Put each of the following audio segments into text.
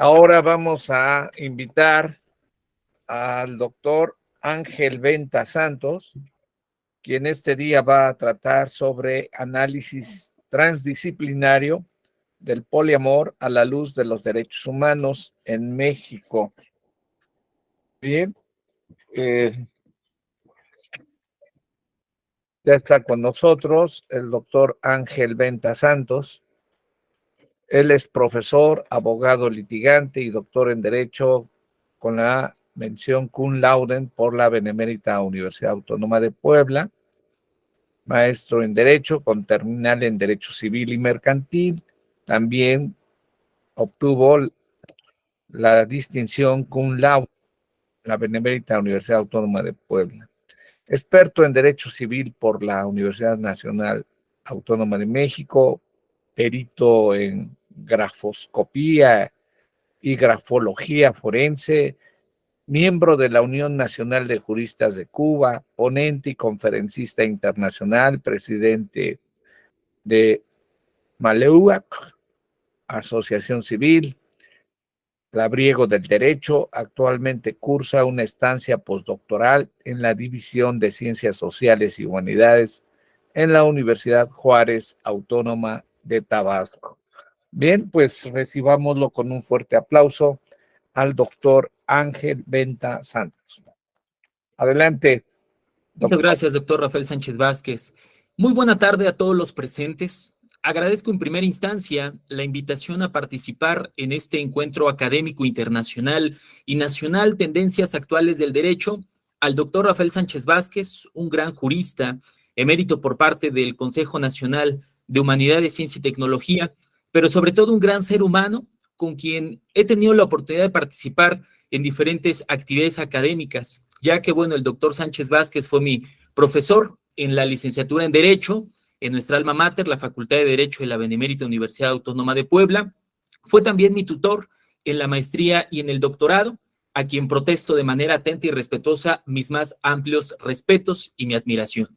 Ahora vamos a invitar al doctor Ángel Venta Santos, quien este día va a tratar sobre análisis transdisciplinario del poliamor a la luz de los derechos humanos en México. Bien, ya está con nosotros el doctor Ángel Venta Santos. Él es profesor, abogado litigante y doctor en Derecho con la mención cum laude por la Benemérita Universidad Autónoma de Puebla, maestro en Derecho con terminal en Derecho Civil y Mercantil. También obtuvo la distinción cum laude en la Benemérita Universidad Autónoma de Puebla. Experto en Derecho Civil por la Universidad Nacional Autónoma de México, perito en grafoscopía y grafología forense, miembro de la Unión Nacional de Juristas de Cuba, ponente y conferencista internacional, presidente de Maleuac, Asociación Civil, labriego del Derecho. Actualmente cursa una estancia postdoctoral en la División de Ciencias Sociales y Humanidades en la Universidad Juárez Autónoma de Tabasco. Bien, pues recibámoslo con un fuerte aplauso al doctor Ángel Venta Santos. Adelante. Muchas gracias, doctor Rafael Sánchez Vázquez. Muy buena tarde a todos los presentes. Agradezco en primera instancia la invitación a participar en este encuentro académico internacional y nacional Tendencias Actuales del Derecho al doctor Rafael Sánchez Vázquez, un gran jurista, emérito por parte del Consejo Nacional de Humanidades, Ciencia y Tecnología, pero sobre todo un gran ser humano con quien he tenido la oportunidad de participar en diferentes actividades académicas, ya que, bueno, el doctor Sánchez Vázquez fue mi profesor en la licenciatura en Derecho, en nuestra alma mater, la Facultad de Derecho de la Benemérita Universidad Autónoma de Puebla. Fue también mi tutor en la maestría y en el doctorado, a quien protesto de manera atenta y respetuosa mis más amplios respetos y mi admiración.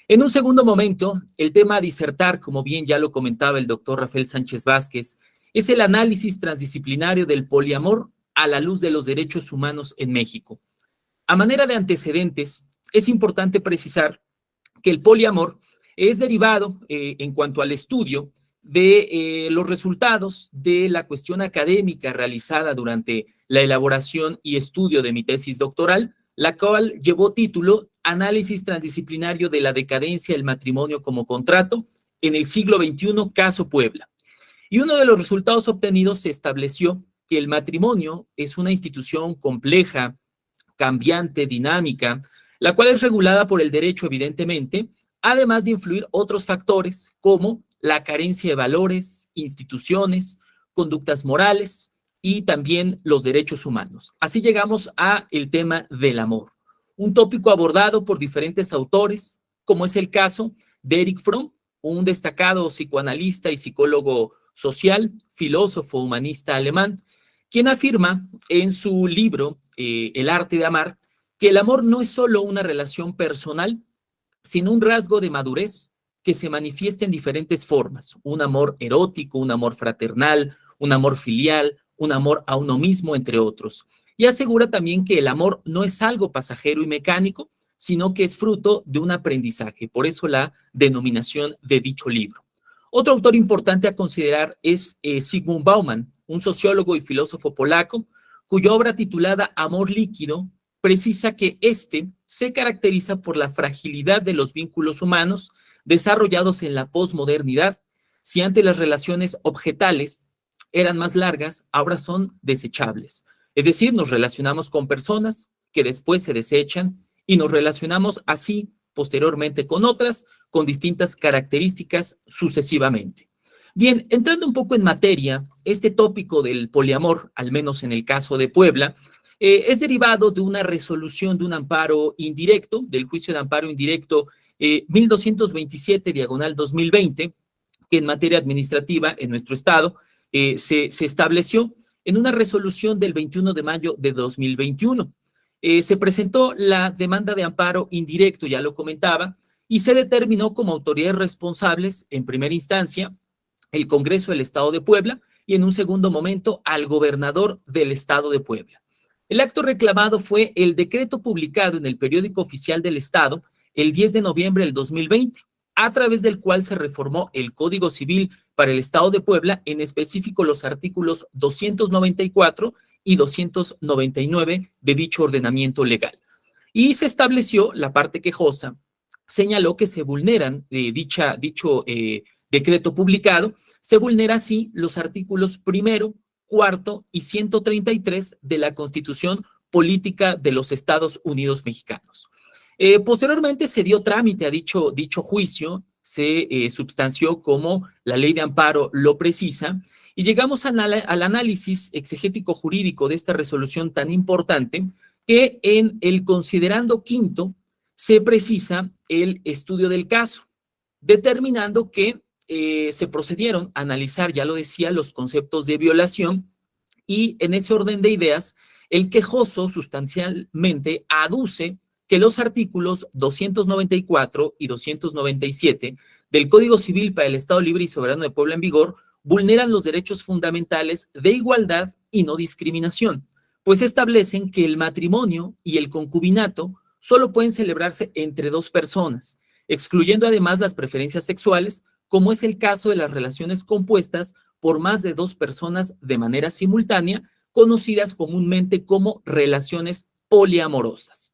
En un segundo momento, el tema a disertar, como bien ya lo comentaba el doctor Rafael Sánchez Vázquez, es el análisis transdisciplinario del poliamor a la luz de los derechos humanos en México. A manera de antecedentes, es importante precisar que el poliamor es derivado en cuanto al estudio de los resultados de la cuestión académica realizada durante la elaboración y estudio de mi tesis doctoral, la cual llevó título Análisis transdisciplinario de la decadencia del matrimonio como contrato en el siglo XXI, caso Puebla. Y uno de los resultados obtenidos se estableció que el matrimonio es una institución compleja, cambiante, dinámica, la cual es regulada por el derecho, evidentemente, además de influir otros factores como la carencia de valores, instituciones, conductas morales y también los derechos humanos. Así llegamos a el tema del amor, un tópico abordado por diferentes autores, como es el caso de Erich Fromm, un destacado psicoanalista y psicólogo social, filósofo humanista alemán, quien afirma en su libro El arte de amar que el amor no es solo una relación personal, sino un rasgo de madurez que se manifiesta en diferentes formas: un amor erótico, un amor fraternal, un amor filial, un amor a uno mismo, entre otros. Y asegura también que el amor no es algo pasajero y mecánico, sino que es fruto de un aprendizaje. Por eso la denominación de dicho libro. Otro autor importante a considerar es Zygmunt Bauman, un sociólogo y filósofo polaco, cuya obra titulada Amor líquido precisa que este se caracteriza por la fragilidad de los vínculos humanos desarrollados en la posmodernidad. Si antes las relaciones objetales eran más largas, ahora son desechables. Es decir, nos relacionamos con personas que después se desechan y nos relacionamos así posteriormente con otras con distintas características sucesivamente. Bien, entrando un poco en materia, este tópico del poliamor, al menos en el caso de Puebla, es derivado de una resolución de un amparo indirecto, del juicio de amparo indirecto 1227/2020, que en materia administrativa en nuestro estado se estableció en una resolución del 21 de mayo de 2021. Se presentó la demanda de amparo indirecto, ya lo comentaba, y se determinó como autoridades responsables, en primera instancia, el Congreso del Estado de Puebla, y en un segundo momento al gobernador del estado de Puebla. El acto reclamado fue el decreto publicado en el periódico oficial del estado el 10 de noviembre del 2020, a través del cual se reformó el Código Civil para el estado de Puebla, en específico los artículos 294 y 299 de dicho ordenamiento legal. Y se estableció la parte quejosa, señaló que se vulneran dicho decreto publicado, se vulnera así los artículos 1º, 4º y 133 de la Constitución Política de los Estados Unidos Mexicanos. Posteriormente se dio trámite a dicho juicio, se substanció como la ley de amparo lo precisa, y llegamos al análisis exegético jurídico de esta resolución tan importante, que en el considerando quinto se precisa el estudio del caso, determinando que se procedieron a analizar, ya lo decía, los conceptos de violación, y en ese orden de ideas, el quejoso sustancialmente aduce que los artículos 294 y 297 del Código Civil para el Estado Libre y Soberano de Puebla en vigor vulneran los derechos fundamentales de igualdad y no discriminación, pues establecen que el matrimonio y el concubinato solo pueden celebrarse entre dos personas, excluyendo además las preferencias sexuales, como es el caso de las relaciones compuestas por más de dos personas de manera simultánea, conocidas comúnmente como relaciones poliamorosas,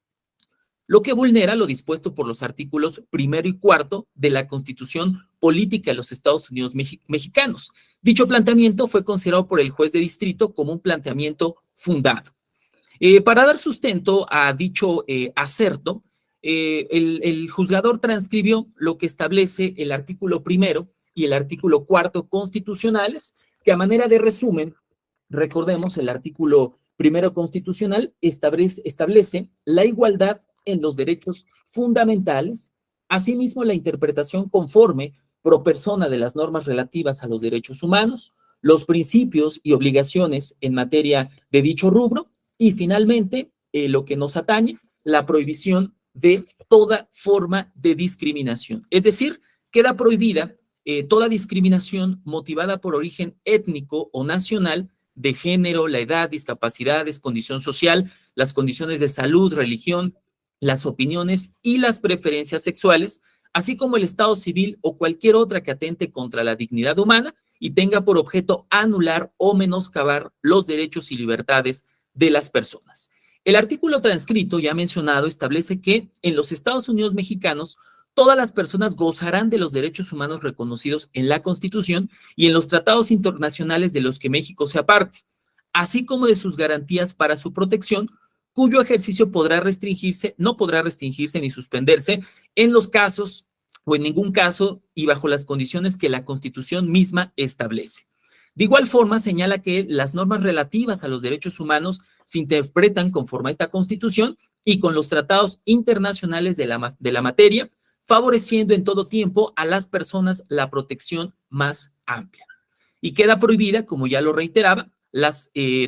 lo que vulnera lo dispuesto por los artículos 1º y 4º de la Constitución Política de los Estados Unidos Mexicanos. Dicho planteamiento fue considerado por el juez de distrito como un planteamiento fundado. Para dar sustento a dicho aserto, el juzgador transcribió lo que establece el artículo 1º y el artículo 4º constitucionales, que a manera de resumen, recordemos, el artículo 1º constitucional establece la igualdad en los derechos fundamentales, asimismo la interpretación conforme pro persona de las normas relativas a los derechos humanos, los principios y obligaciones en materia de dicho rubro, y finalmente, lo que nos atañe, la prohibición de toda forma de discriminación. Es decir, queda prohibida toda discriminación motivada por origen étnico o nacional, de género, la edad, discapacidades, condición social, las condiciones de salud, religión, las opiniones y las preferencias sexuales, así como el estado civil o cualquier otra que atente contra la dignidad humana y tenga por objeto anular o menoscabar los derechos y libertades de las personas. El artículo transcrito ya mencionado establece que en los Estados Unidos mexicanos todas las personas gozarán de los derechos humanos reconocidos en la Constitución y en los tratados internacionales de los que México sea parte, así como de sus garantías para su protección, cuyo ejercicio no podrá restringirse ni suspenderse en los casos o en ningún caso y bajo las condiciones que la Constitución misma establece. De igual forma, señala que las normas relativas a los derechos humanos se interpretan conforme a esta Constitución y con los tratados internacionales de la materia, favoreciendo en todo tiempo a las personas la protección más amplia. Y queda prohibida, como ya lo reiteraba,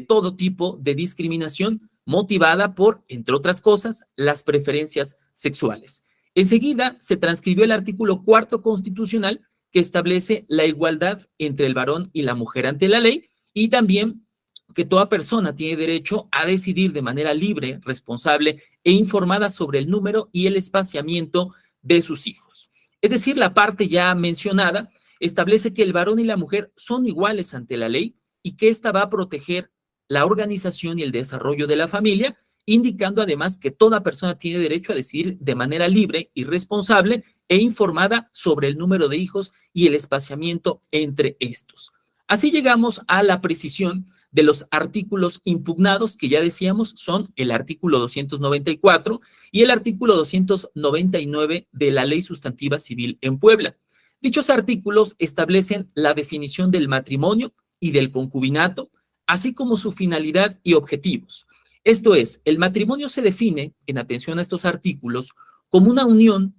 todo tipo de discriminación motivada por, entre otras cosas, las preferencias sexuales. Enseguida se transcribió el artículo 4º constitucional, que establece la igualdad entre el varón y la mujer ante la ley, y también que toda persona tiene derecho a decidir de manera libre, responsable e informada sobre el número y el espaciamiento de sus hijos. Es decir, la parte ya mencionada establece que el varón y la mujer son iguales ante la ley y que ésta va a proteger la organización y el desarrollo de la familia, indicando además que toda persona tiene derecho a decidir de manera libre y responsable e informada sobre el número de hijos y el espaciamiento entre estos. Así llegamos a la precisión de los artículos impugnados, que ya decíamos son el artículo 294 y el artículo 299 de la Ley Sustantiva Civil en Puebla. Dichos artículos establecen la definición del matrimonio y del concubinato, así como su finalidad y objetivos. Esto es, el matrimonio se define, en atención a estos artículos, como una unión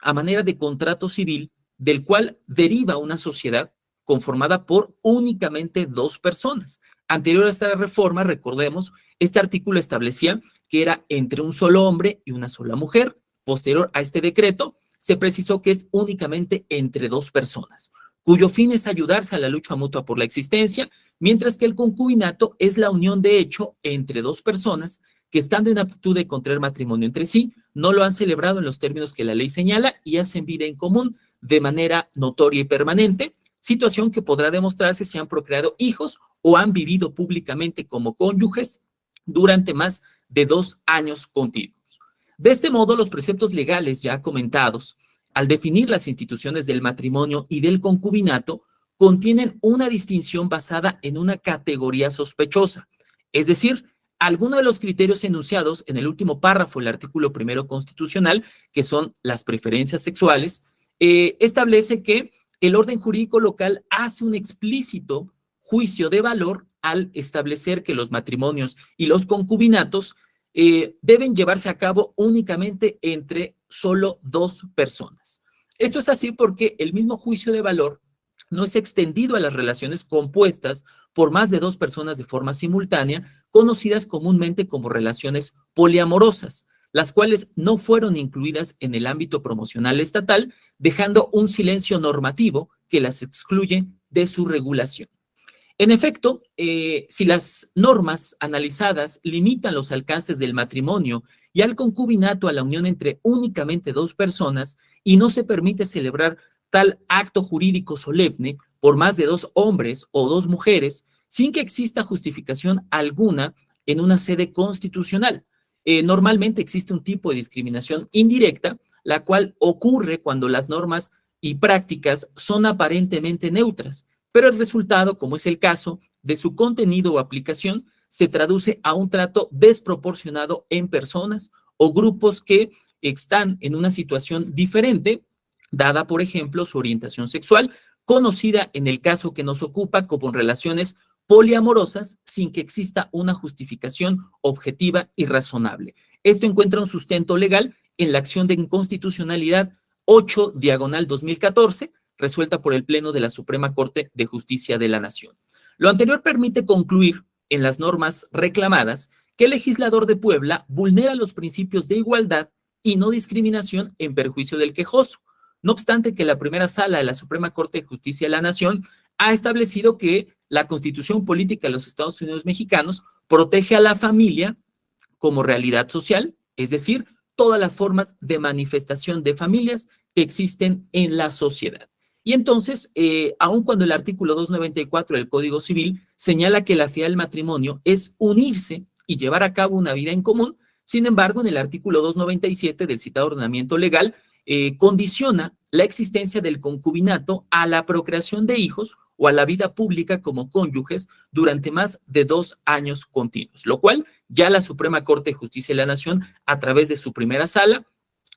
a manera de contrato civil del cual deriva una sociedad conformada por únicamente dos personas. Anterior a esta reforma, recordemos, este artículo establecía que era entre un solo hombre y una sola mujer. Posterior a este decreto, se precisó que es únicamente entre dos personas, cuyo fin es ayudarse a la lucha mutua por la existencia, mientras que el concubinato es la unión de hecho entre dos personas que, estando en aptitud de contraer matrimonio entre sí, no lo han celebrado en los términos que la ley señala y hacen vida en común de manera notoria y permanente, situación que podrá demostrarse si han procreado hijos o han vivido públicamente como cónyuges durante más de 2 años continuos. De este modo, los preceptos legales ya comentados, al definir las instituciones del matrimonio y del concubinato, contienen una distinción basada en una categoría sospechosa, es decir, algunos de los criterios enunciados en el último párrafo del artículo primero constitucional, que son las preferencias sexuales, establece que el orden jurídico local hace un explícito juicio de valor al establecer que los matrimonios y los concubinatos deben llevarse a cabo únicamente entre solo 2 personas. Esto es así porque el mismo juicio de valor no es extendido a las relaciones compuestas por más de 2 personas de forma simultánea, conocidas comúnmente como relaciones poliamorosas, las cuales no fueron incluidas en el ámbito promocional estatal, dejando un silencio normativo que las excluye de su regulación. En efecto, si las normas analizadas limitan los alcances del matrimonio y al concubinato a la unión entre únicamente 2 personas y no se permite celebrar tal acto jurídico solemne por más de 2 hombres o 2 mujeres, sin que exista justificación alguna en una sede constitucional. Normalmente existe un tipo de discriminación indirecta, la cual ocurre cuando las normas y prácticas son aparentemente neutras, pero el resultado, como es el caso de su contenido o aplicación, se traduce a un trato desproporcionado en personas o grupos que están en una situación diferente, dada, por ejemplo, su orientación sexual, conocida en el caso que nos ocupa como relaciones poliamorosas, sin que exista una justificación objetiva y razonable. Esto encuentra un sustento legal en la acción de inconstitucionalidad 8/2014, resuelta por el Pleno de la Suprema Corte de Justicia de la Nación. Lo anterior permite concluir en las normas reclamadas que el legislador de Puebla vulnera los principios de igualdad y no discriminación en perjuicio del quejoso. No obstante que la primera sala de la Suprema Corte de Justicia de la Nación ha establecido que la Constitución Política de los Estados Unidos Mexicanos protege a la familia como realidad social, es decir, todas las formas de manifestación de familias que existen en la sociedad. Y entonces, aun cuando el artículo 294 del Código Civil señala que la fidelidad del matrimonio es unirse y llevar a cabo una vida en común, sin embargo, en el artículo 297 del citado ordenamiento legal, condiciona la existencia del concubinato a la procreación de hijos o a la vida pública como cónyuges durante más de 2 años continuos, lo cual ya la Suprema Corte de Justicia de la Nación, a través de su primera sala,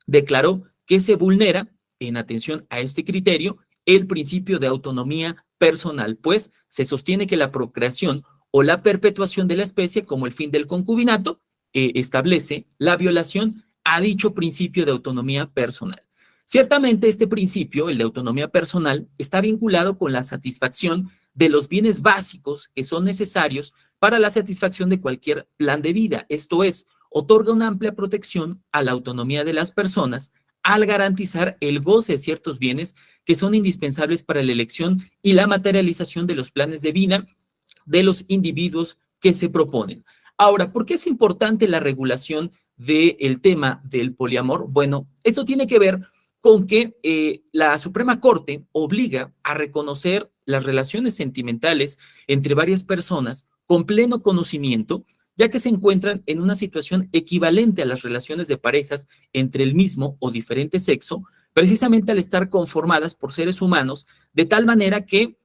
declaró que se vulnera, en atención a este criterio, el principio de autonomía personal, pues se sostiene que la procreación o la perpetuación de la especie como el fin del concubinato establece la violación a dicho principio de autonomía personal. Ciertamente este principio, el de autonomía personal, está vinculado con la satisfacción de los bienes básicos que son necesarios para la satisfacción de cualquier plan de vida. Esto es, otorga una amplia protección a la autonomía de las personas al garantizar el goce de ciertos bienes que son indispensables para la elección y la materialización de los planes de vida de los individuos que se proponen. Ahora, ¿por qué es importante la regulación del tema del poliamor? Bueno, esto tiene que ver con que la Suprema Corte obliga a reconocer las relaciones sentimentales entre varias personas con pleno conocimiento, ya que se encuentran en una situación equivalente a las relaciones de parejas entre el mismo o diferente sexo, precisamente al estar conformadas por seres humanos, de tal manera que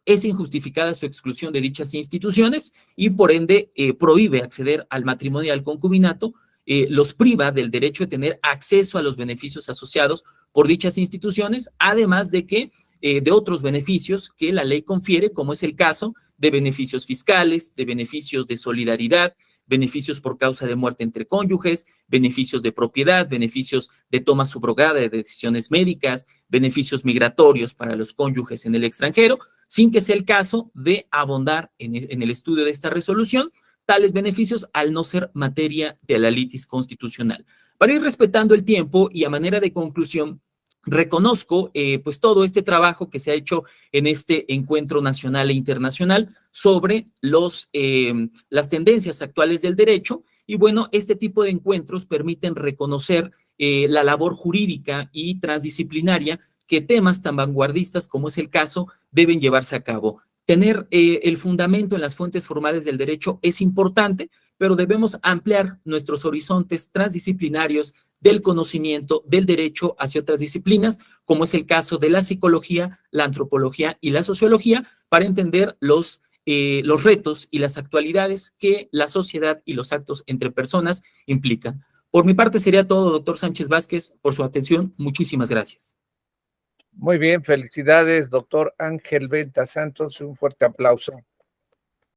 es injustificada su exclusión de dichas instituciones y por ende prohíbe acceder al matrimonio y al concubinato, los priva del derecho de tener acceso a los beneficios asociados por dichas instituciones, además de que de otros beneficios que la ley confiere, como es el caso de beneficios fiscales, de beneficios de solidaridad, beneficios por causa de muerte entre cónyuges, beneficios de propiedad, beneficios de toma subrogada de decisiones médicas, beneficios migratorios para los cónyuges en el extranjero, sin que sea el caso de abondar en el estudio de esta resolución tales beneficios al no ser materia de la litis constitucional. Para ir respetando el tiempo y a manera de conclusión, reconozco pues todo este trabajo que se ha hecho en este encuentro nacional e internacional sobre las tendencias actuales del derecho. Y bueno, este tipo de encuentros permiten reconocer la labor jurídica y transdisciplinaria que temas tan vanguardistas como es el caso deben llevarse a cabo. Tener el fundamento en las fuentes formales del derecho es importante, pero debemos ampliar nuestros horizontes transdisciplinarios del conocimiento del derecho hacia otras disciplinas, como es el caso de la psicología, la antropología y la sociología, para entender los retos y las actualidades que la sociedad y los actos entre personas implican. Por mi parte sería todo, doctor Sánchez Vázquez, por su atención. Muchísimas gracias. Muy bien, felicidades, doctor Ángel Venta Santos. Un fuerte aplauso.